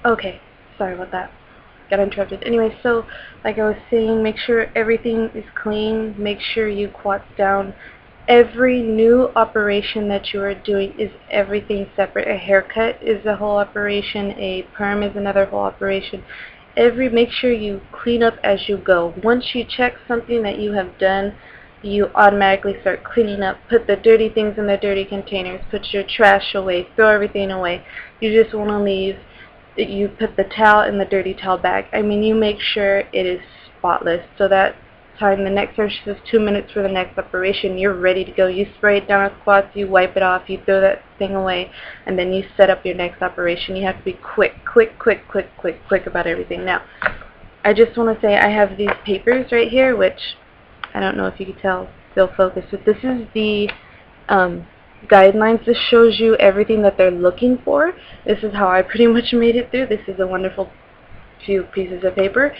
Okay, sorry about that. Got interrupted. Anyway, so like I was saying, make sure everything is clean. Make sure you quats down. Every new operation that you are doing is everything separate. A haircut is a whole operation. A perm is another whole operation. Make sure you clean up as you go. Once you check something that you have done, you automatically start cleaning up. Put the dirty things in the dirty containers. Put your trash away. Throw everything away. You just want to leave. You put the towel in the dirty towel bag. I mean, you make sure it is spotless. So that time the next nurse says 2 minutes for the next operation, you're ready to go. You spray it down with cloth, you wipe it off, you throw that thing away, and then you set up your next operation. You have to be quick about everything. Now, I just want to say I have these papers right here, which I don't know if you can tell, they'll focus, but this is the guidelines. This shows you everything that they're looking for. This is how I pretty much made it through. This is a wonderful few pieces of paper.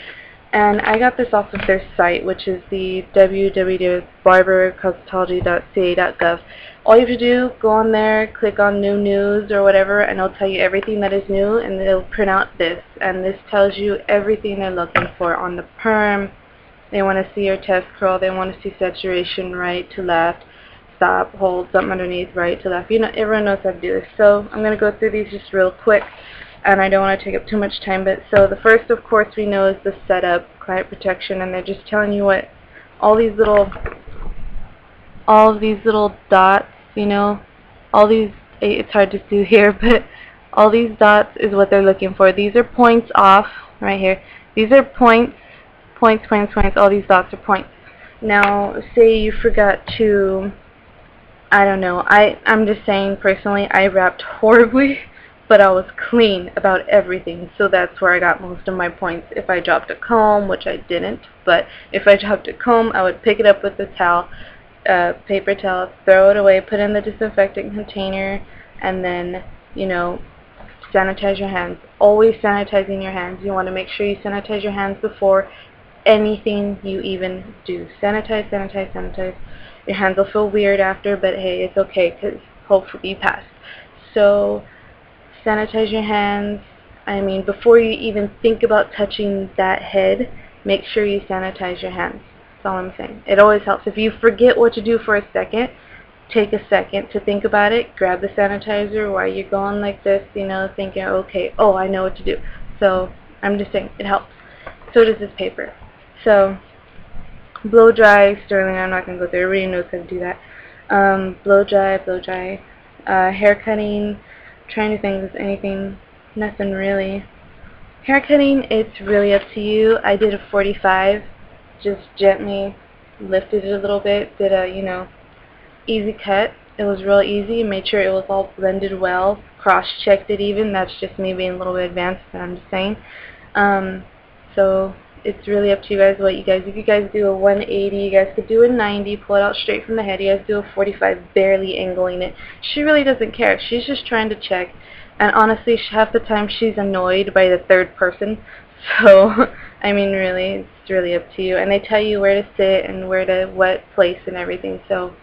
And I got this off of their site, which is the www.barbercosmetology.ca.gov. All you have to do, go on there, click on new news or whatever, and it'll tell you everything that is new, and it'll print out this. And this tells you everything they're looking for on the perm. They want to see your test curl. They want to see saturation, right to left, stop, hold, something underneath, right to left. You know, everyone knows how to do this. So I'm going to go through these just real quick, and I don't want to take up too much time. But so the first, of course, we know is the setup, client protection, and they're just telling you what all of these little dots, you know, all these, it's hard to do here, but all these dots is what they're looking for. These are points off right here. These are points, all these dots are points. Now, say you forgot to, I don't know, I'm just saying personally, I wrapped horribly, but I was clean about everything, so that's where I got most of my points. If I dropped a comb, which I didn't, but if I dropped a comb, I would pick it up with the towel, paper towel, throw it away, put it in the disinfectant container, and then, you know, sanitize your hands. Always sanitizing your hands. You want to make sure you sanitize your hands before anything you even do. Sanitize, sanitize, sanitize. Your hands will feel weird after, but hey, it's okay because hopefully you passed. So sanitize your hands. I mean, before you even think about touching that head, make sure you sanitize your hands. That's all I'm saying. It always helps. If you forget what to do for a second, take a second to think about it. Grab the sanitizer while you're going like this, you know, thinking, okay, oh, I know what to do. So I'm just saying, it helps. So does this paper. So blow dry, sterling, I'm not going to go there. Everybody knows how to do that. Blow dry, hair cutting, trying to think of anything, nothing really. Hair cutting, it's really up to you. I did a 45, just gently lifted it a little bit, did a, you know, easy cut. It was real easy, made sure it was all blended well, cross-checked it even. That's just me being a little bit advanced, but I'm just saying. So it's really up to you guys what you guys, if you guys do a 180, you guys could do a 90, pull it out straight from the head. You guys do a 45, barely angling it. She really doesn't care. She's just trying to check. And honestly, half the time she's annoyed by the third person. So, I mean, really, it's really up to you. And they tell you where to sit and where to, what place and everything. So,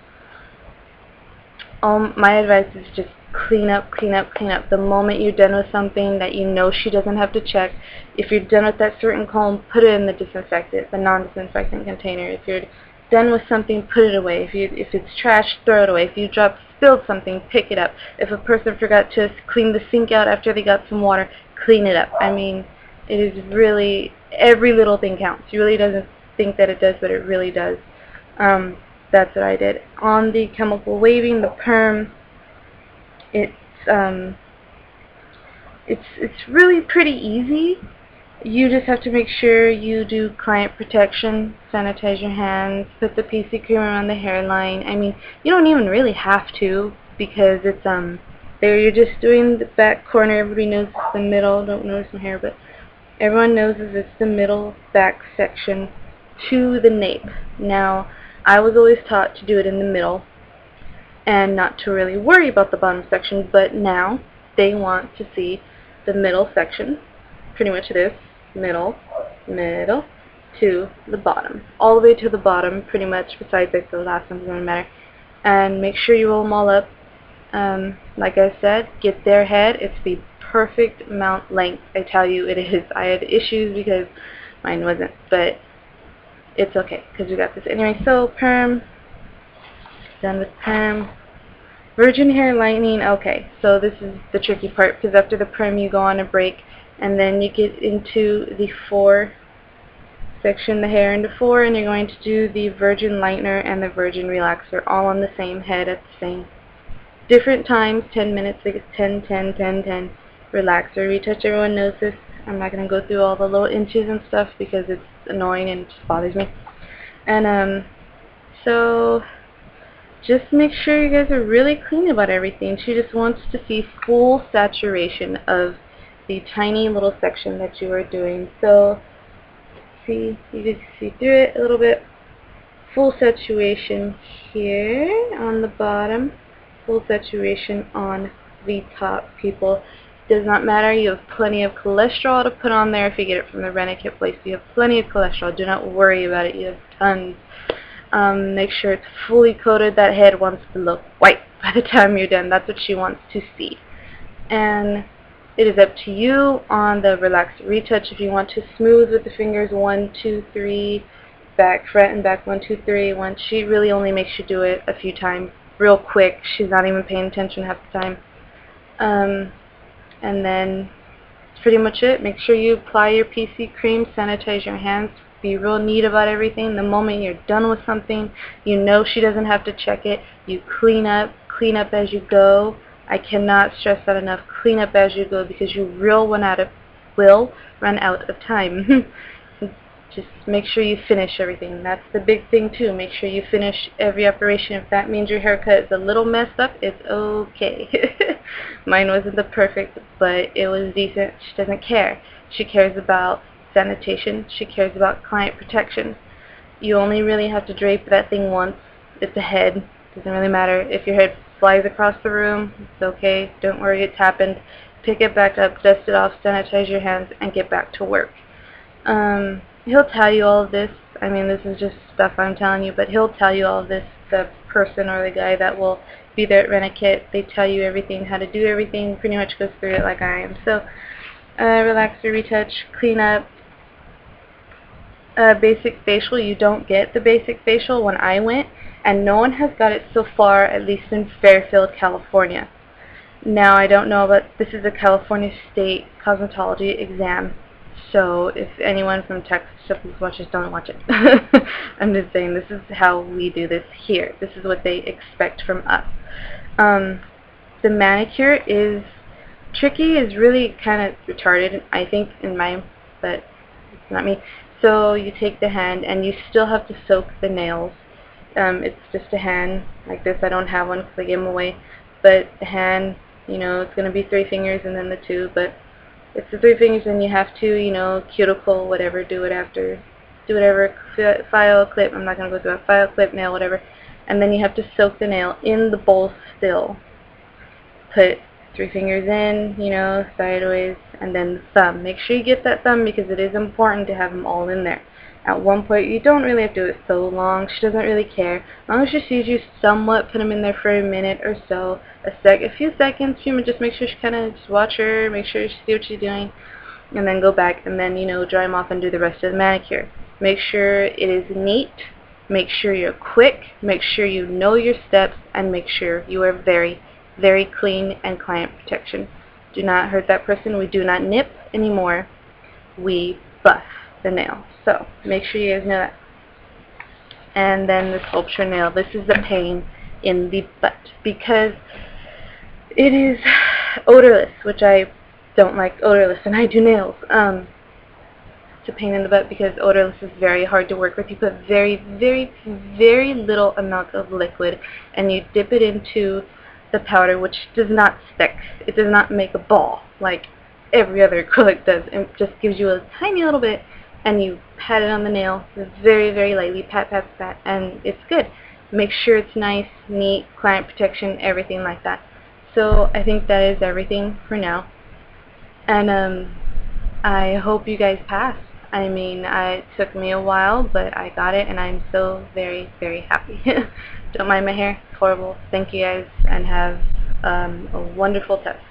my advice is just clean up. The moment you're done with something that you know she doesn't have to check, if you're done with that certain comb, put it in the disinfectant, the non-disinfectant container. If you're done with something, put it away. If it's trash, throw it away. If you spilled something, pick it up. If a person forgot to clean the sink out after they got some water, clean it up. I mean, it is really, every little thing counts. You really doesn't think that it does, but it really does. That's what I did. On the chemical waving, the perm, it's really pretty easy. You just have to make sure you do client protection, sanitize your hands, put the PC cream around the hairline. I mean, you don't even really have to, because it's there you're just doing the back corner. Everybody knows it's the middle. Don't notice my hair, but everyone knows it's the middle back section to the nape. Now, I was always taught to do it in the middle and not to really worry about the bottom section, but now they want to see the middle section, pretty much this, middle, to the bottom. All the way to the bottom, pretty much, besides like the last one, doesn't matter. And make sure you roll them all up. Like I said, get their head. It's the perfect amount length. I tell you, it is. I had issues because mine wasn't, but it's okay because we got this anyway. So perm, done with perm. Virgin hair lightening. Okay, so this is the tricky part because after the perm you go on a break, and then you get into the section the hair into 4, and you're going to do the virgin lightener and the virgin relaxer all on the same head at the same different times, 10 minutes, like it's 10, 10, 10, 10. Relaxer, retouch, everyone knows this. I'm not going to go through all the little inches and stuff because it's annoying and it just bothers me. And so just make sure you guys are really clean about everything. She just wants to see full saturation of the tiny little section that you are doing. So see, you can see through it a little bit. Full saturation here on the bottom, full saturation on the top, people. Does not matter, you have plenty of cholesterol to put on there if you get it from the Rent-A-Kit place. You have plenty of cholesterol, do not worry about it, you have tons. Make sure it's fully coated. That head wants to look white by the time you're done. That's what she wants to see. And it is up to you on the relaxed retouch if you want to smooth with the fingers 1, 2, 3, back, front and back, 1, 2, 3. She really only makes you do it a few times, real quick. She's not even paying attention half the time. And then that's pretty much it. Make sure you apply your PC cream, sanitize your hands, be real neat about everything. The moment you're done with something, you know she doesn't have to check it. You clean up as you go. I cannot stress that enough. Clean up as you go because you will run out of time. Just make sure you finish everything. That's the big thing too. Make sure you finish every operation. If that means your haircut is a little messed up, it's okay. Mine wasn't the perfect, but it was decent. She doesn't care. She cares about sanitation. She cares about client protection. You only really have to drape that thing once. It's a head. Doesn't really matter. If your head flies across the room, it's okay. Don't worry, it's happened. Pick it back up, dust it off, sanitize your hands, and get back to work. He'll tell you all of this. I mean, this is just stuff I'm telling you, but he'll tell you all of this. The person or the guy that will be there at Rent-A-Kit, they tell you everything, how to do everything, pretty much goes through it like I am. So, relaxer, retouch, clean up. Basic facial, you don't get the basic facial when I went, and no one has got it so far, at least in Fairfield, California. Now, I don't know, but this is a California State cosmetology exam. So if anyone from Texas watches, don't watch it. I'm just saying this is how we do this here. This is what they expect from us. The manicure is tricky, is really kind of retarded, I think, in mine, but it's not me. So you take the hand and you still have to soak the nails. It's just a hand like this. I don't have one because I gave them away. But the hand, you know, it's going to be 3 fingers and then the 2, but it's the 3 fingers and you have to, you know, cuticle, whatever, do it after, do whatever, file, clip, I'm not going to go through a file, clip, nail, whatever. And then you have to soak the nail in the bowl still. Put 3 fingers in, you know, sideways, and then the thumb. Make sure you get that thumb because it is important to have them all in there. At one point, you don't really have to do it so long. She doesn't really care. As long as she sees you somewhat, put them in there for a minute or so, a few seconds. You just make sure she kind of just watch her, make sure she see what she's doing, and then go back and then, you know, dry them off and do the rest of the manicure. Make sure it is neat. Make sure you're quick. Make sure you know your steps, and make sure you are very, very clean and client protection. Do not hurt that person. We do not nip anymore. We buff the nail. So make sure you guys know that. And then the sculpture nail. This is the pain in the butt because it is odorless, which I don't like odorless, and I do nails. It's a pain in the butt because odorless is very hard to work with. You put very, very, very little amount of liquid, and you dip it into the powder, which does not stick. It does not make a ball like every other acrylic does. It just gives you a tiny little bit, and you pat it on the nail very, very lightly, pat, pat, pat, and it's good. Make sure it's nice, neat, client protection, everything like that. So I think that is everything for now. And I hope you guys pass. I mean, it took me a while, but I got it, and I'm so very, very happy. Don't mind my hair. It's horrible. Thank you guys, and have a wonderful test.